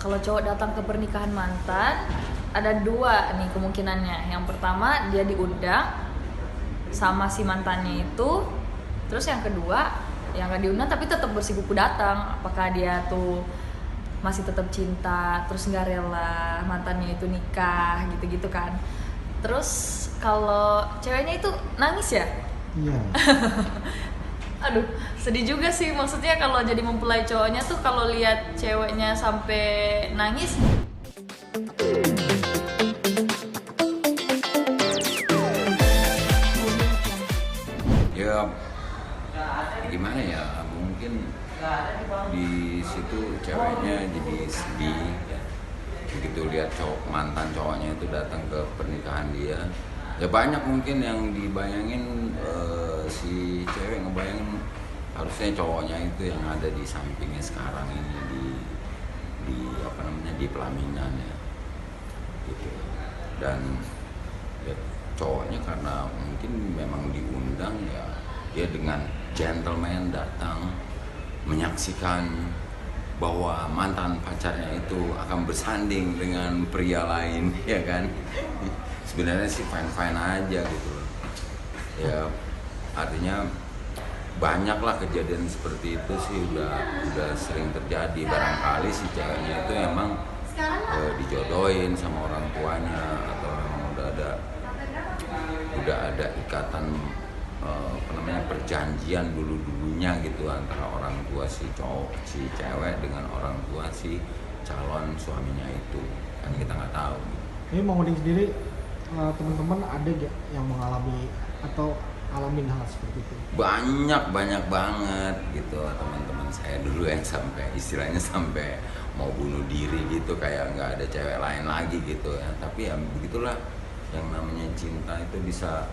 Kalau cowok datang ke pernikahan mantan, ada dua nih kemungkinannya. Yang pertama dia diundang sama si mantannya itu, terus yang kedua yang nggak diundang tapi tetap bersikuku datang. Apakah dia tuh masih tetap cinta, terus nggak rela mantannya itu nikah gitu-gitu kan. Terus kalau ceweknya itu nangis ya? Iya. Aduh, sedih juga sih. Maksudnya kalau jadi mempelai cowoknya tuh kalau lihat ceweknya sampai nangis. Ya gimana ya, mungkin di situ ceweknya jadi sedih ya. Begitu lihat mantan cowoknya itu datang ke pernikahan dia, ya banyak mungkin yang dibayangin, si cewek ngebayangin harusnya cowoknya itu yang ada di sampingnya sekarang ini di apa namanya, di pelaminan ya gitu. Dan ya, cowoknya karena mungkin memang diundang, ya dia dengan gentleman datang menyaksikan bahwa mantan pacarnya itu akan bersanding dengan pria lain, ya kan. Sebenarnya sih fine aja gitu ya, artinya banyaklah kejadian seperti itu sih, udah sering terjadi. Barangkali si ceweknya itu emang dijodohin sama orang tuanya, atau memang udah ada ikatan, apa namanya, perjanjian dulunya gitu antara orang tua si cewek dengan orang tua si calon suaminya itu, kan kita nggak tahu. Ini Mang Uding sendiri, teman-teman ada gak yang mengalami atau alamin hal seperti itu? Banyak banget gitu teman-teman saya dulu yang sampai istilahnya sampai mau bunuh diri gitu, kayak nggak ada cewek lain lagi gitu ya. Tapi ya begitulah, yang namanya cinta itu bisa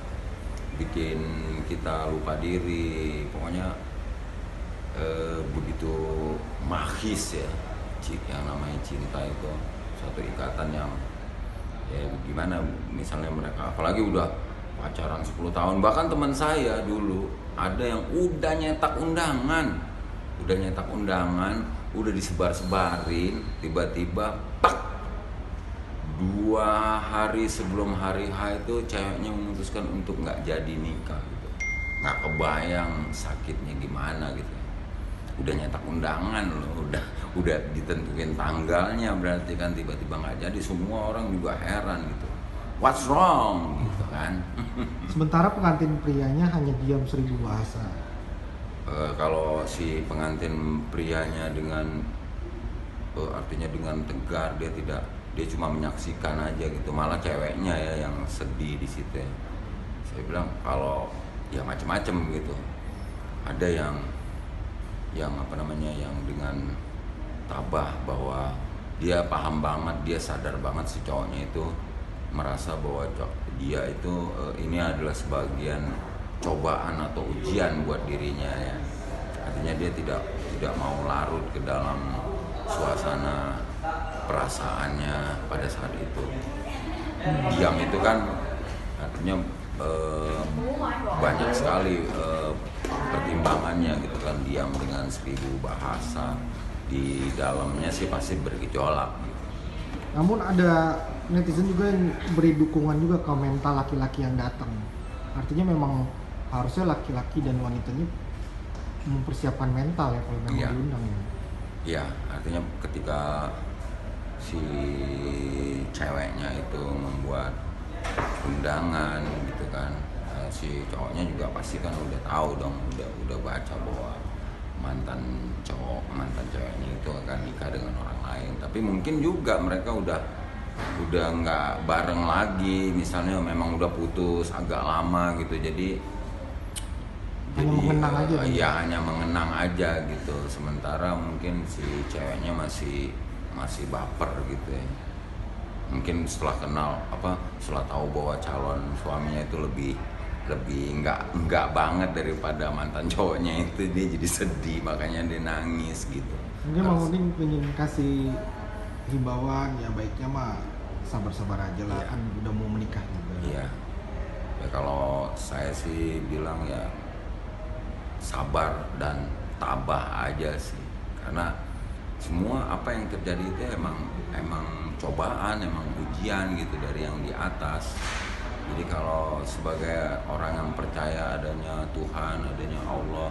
bikin kita lupa diri. Pokoknya begitu magis ya yang namanya cinta itu, suatu ikatan yang ya gimana, misalnya mereka apalagi udah pacaran 10 tahun. Bahkan teman saya dulu ada yang udah nyetak undangan, udah disebar-sebarin, tiba-tiba tak 2 hari sebelum hari H itu ceweknya memutuskan untuk nggak jadi nikah gitu. Nggak kebayang sakitnya gimana gitu. Udah nyetak undangan loh, udah ditentuin tanggalnya, berarti kan tiba-tiba nggak jadi. Semua orang juga heran gitu, what's wrong gitu kan. Sementara pengantin prianya hanya diam 1000 bahasa. Kalau si pengantin prianya dengan artinya dengan tegar, dia cuma menyaksikan aja gitu. Malah ceweknya ya yang sedih di situ ya. Saya bilang kalau ya macam-macam gitu. Ada yang apa namanya, yang dengan tabah bahwa dia paham banget, dia sadar banget si cowoknya itu merasa bahwa dia itu ini adalah sebagian cobaan atau ujian buat dirinya ya. Artinya dia tidak mau larut ke dalam suasana perasaannya pada saat itu. Diam itu kan artinya banyak sekali pertimbangannya gitu kan. Diam dengan 1000 bahasa, di dalamnya sih pasti bergejolak gitu. Namun ada netizen juga yang beri dukungan juga ke mental laki-laki yang datang. Artinya memang harusnya laki-laki dan wanitanya mempersiapkan mental ya kalau memang diundang ya. Iya, artinya ketika si ceweknya itu membuat undangan gitu kan, si cowoknya juga pasti kan udah tahu dong, udah baca bahwa mantan ceweknya itu akan nikah dengan orang lain. Tapi mungkin juga mereka udah nggak bareng lagi, misalnya memang udah putus agak lama gitu, jadi mengenang aja ya hanya mengenang aja gitu. Sementara mungkin si ceweknya masih baper gitu ya. Mungkin setelah setelah tahu bahwa calon suaminya itu lebih enggak banget daripada mantan cowoknya itu, dia jadi sedih, makanya dia nangis gitu. Mungkin Mang Uding pengen kasih himbauan ya, baiknya mah sabar-sabar aja lah, kan udah mau menikah juga. Iya. Ya kalau saya sih bilang ya sabar dan tabah aja sih, karena semua apa yang terjadi itu emang cobaan, emang ujian gitu dari yang di atas. Jadi kalau sebagai orang yang percaya adanya Tuhan, adanya Allah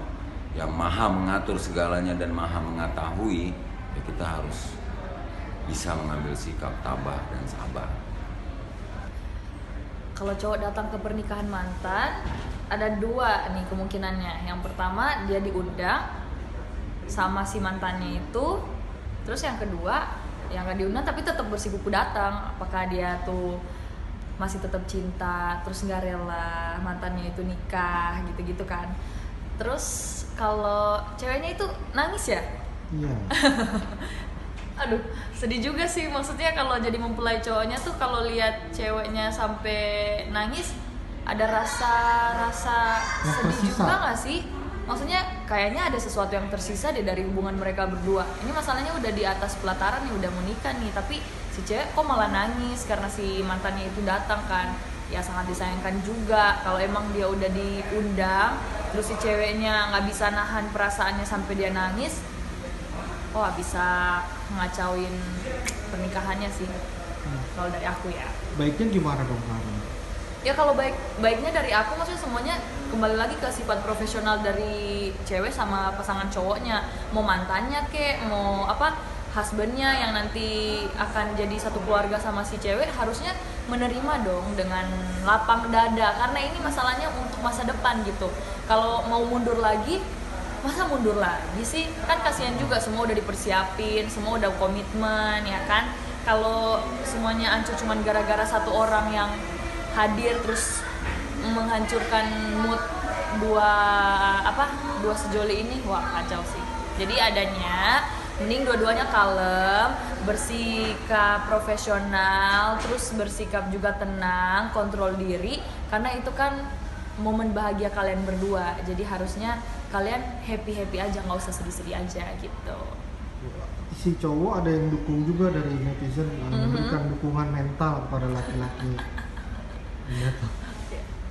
yang maha mengatur segalanya dan maha mengetahui, ya kita harus bisa mengambil sikap tabah dan sabar. Kalau cowok datang ke pernikahan mantan, ada dua nih kemungkinannya. Yang pertama dia diundang sama si mantannya itu, terus yang kedua yang nggak diundang tapi tetap bersikukuh datang. Apakah dia tuh masih tetap cinta, terus nggak rela mantannya itu nikah gitu-gitu kan. Terus kalau ceweknya itu nangis ya? Iya. Aduh, sedih juga sih. Maksudnya kalau jadi mempelai cowoknya tuh kalau lihat ceweknya sampai nangis, ada rasa Yang sedih tersisa. juga nggak sih? Maksudnya kayaknya ada sesuatu yang tersisa deh dari hubungan mereka berdua. Ini masalahnya udah di atas pelataran nih, udah mau nikah nih, tapi si cewek kok malah nangis karena si mantannya itu datang kan. Ya sangat disayangkan juga kalau emang dia udah diundang, terus si ceweknya nggak bisa nahan perasaannya sampai dia nangis. Wah, bisa ngacauin pernikahannya sih kalau dari aku ya. Baiknya gimana dong Karen? Ya kalau baiknya dari aku, maksudnya semuanya kembali lagi ke sifat profesional dari cewek sama pasangan cowoknya. Mau mantannya kek, mau husbandnya yang nanti akan jadi satu keluarga sama si cewek, harusnya menerima dong dengan lapang dada, karena ini masalahnya untuk masa depan gitu. Kalau mau mundur lagi, masa mundur lagi sih? Kan kasihan juga, semua udah dipersiapin, semua udah komitmen ya kan. Kalau semuanya hancur cuman gara-gara satu orang yang hadir terus menghancurkan mood dua sejoli ini, wah kacau sih. Jadi adanya mending dua-duanya kalem, bersikap profesional, terus bersikap juga tenang, kontrol diri, karena itu kan momen bahagia kalian berdua. Jadi harusnya kalian happy aja, nggak usah sedih-sedih aja gitu. Si cowok ada yang dukung juga dari netizen, memberikan dukungan mental kepada laki-laki. Iya tuh.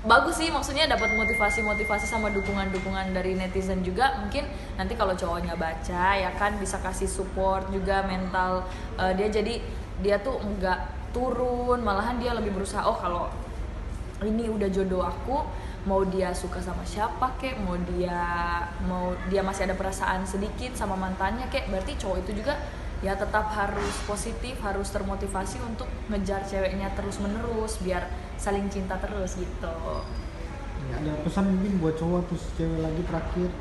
Bagus sih, maksudnya dapat motivasi sama dukungan dari netizen juga. Mungkin nanti kalau cowoknya baca ya kan bisa kasih support juga mental dia, jadi dia tuh nggak turun, malahan dia lebih berusaha. Oh, kalau ini udah jodoh aku, mau dia suka sama siapa kek, mau dia masih ada perasaan sedikit sama mantannya kek, berarti cowok itu juga ya tetap harus positif, harus termotivasi untuk ngejar ceweknya terus menerus biar saling cinta terus gitu. Ya, ada pesan mungkin buat cowok terus cewek lagi terakhir.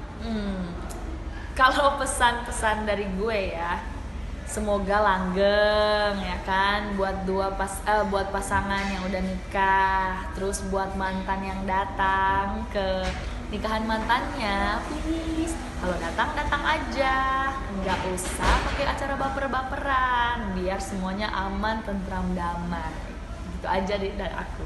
Kalau pesan-pesan dari gue ya, semoga langgeng ya kan buat buat pasangan yang udah nikah, terus buat mantan yang datang ke nikahan mantannya, please kalau datang aja, nggak usah pakai acara baper-baperan, biar semuanya aman, tentram, damai. Gitu aja dari aku.